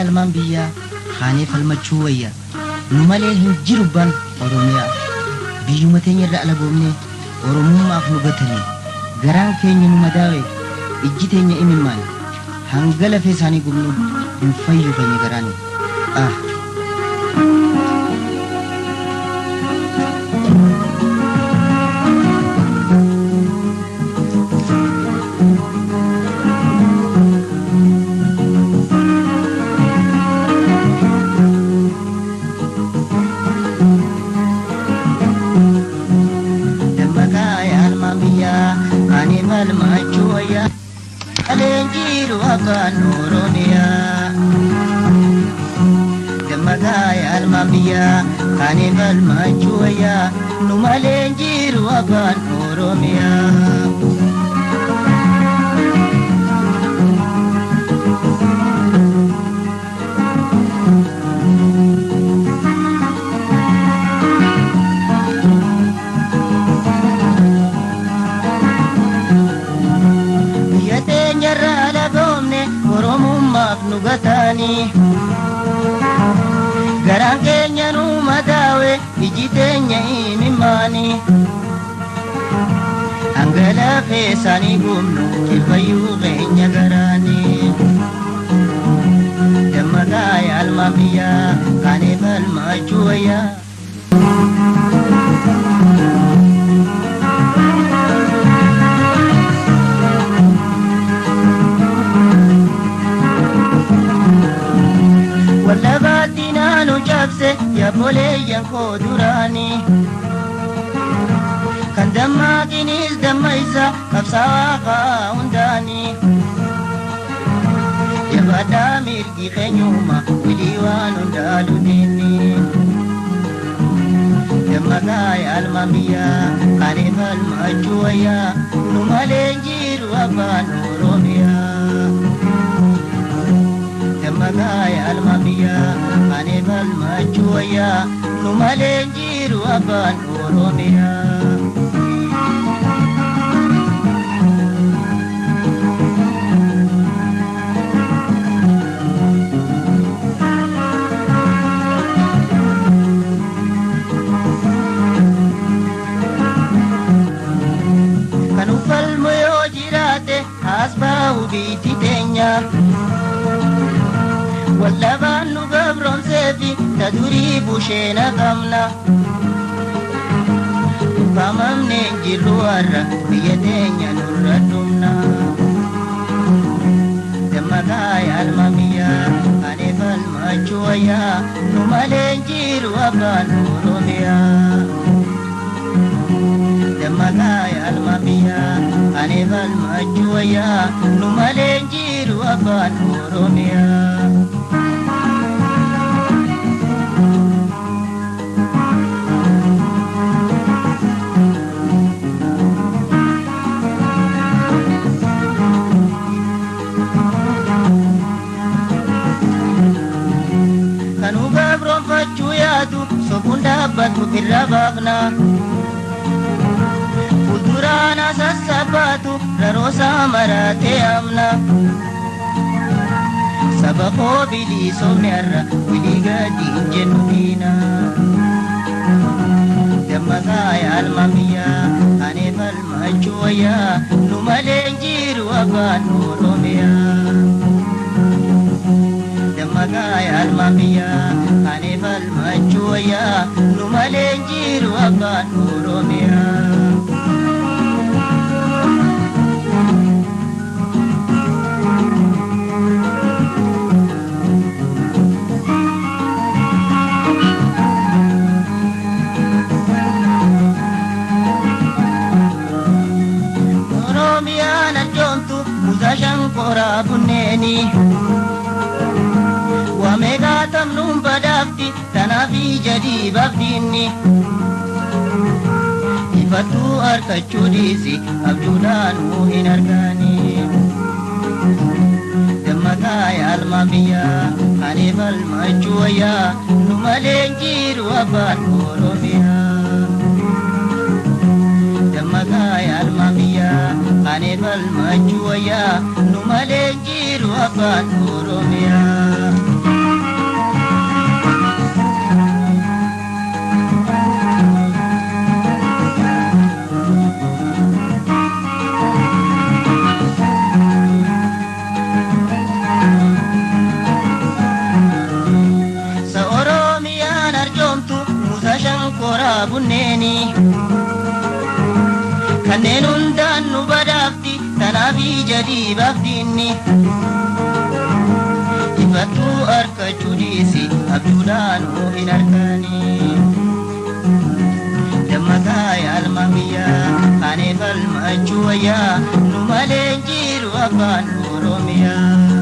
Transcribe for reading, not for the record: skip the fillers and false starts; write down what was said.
alman biyya khane falmachuu wayya nu malee hin jiru ban oromiyaa biyyuma teenya irra alagoomne oromummaaf nu gatanii garaan keenya nu madaawe ijji teenya imimmaan hanga lafee isaanii gubnu hin fayyu keenya garaani Kanibal majuaya numalenjiru aban oromia Yate nyara la gomne oromumma nugatani garaan keenya nu madaawe iji teenya imimmaani hanga lafee isaanii gubnu kilfayyuu keenya garaani dammagaa yaalma biyyaa kanibal majuaya ya boleh yang kau durani kan damma kinis damma isa kapsawa kaundani ya bada mirgi kenyuma wiliwan undalu dini damma gaya almamiya kanibal majuaya numalenjiru aban oromia Magaya almamiya kanibal majuaya numalenjiru aban oromia kanufal moyo jirate asbau biti tenya واللبان نقبرم سيفي تدوري بوشينا قمنا فمم ننجل ورا بيدين ينور الدمنا دمكايا الممية أنف المجوية نمالنجير وابان ورمية دمكايا الممية أنف المجوية نمالنجير وابان ورمية Batu birabagna Futurana sassabatu Rarosa marate amna Sabako bili somnarra Wiliga dinjenudina Dammakaya almamiya Kanibal majuaya Numalenjiru aban oromia Dammakaya almamiya Kanibal majuaya Numalenjiru aban oromia Oromia na jontu Muzashankora buneni Wamega tamnum badafti Tanafi jadi babdini Ifatu arkachudisi Abdulanu hinargani Dammakaya almamiya Kanibal majuaya Numalenjiru aban oromia Dammakaya almamiya Kanibal majuaya Numalenjiru aban oromia kibaaf diinni ifattuu harkachuu dhiisi abjuudhaanuu hin arganii dammagaa yaalma biyyaa kanee falmachuu wayyaa nu malee jiru afaan oromiyaa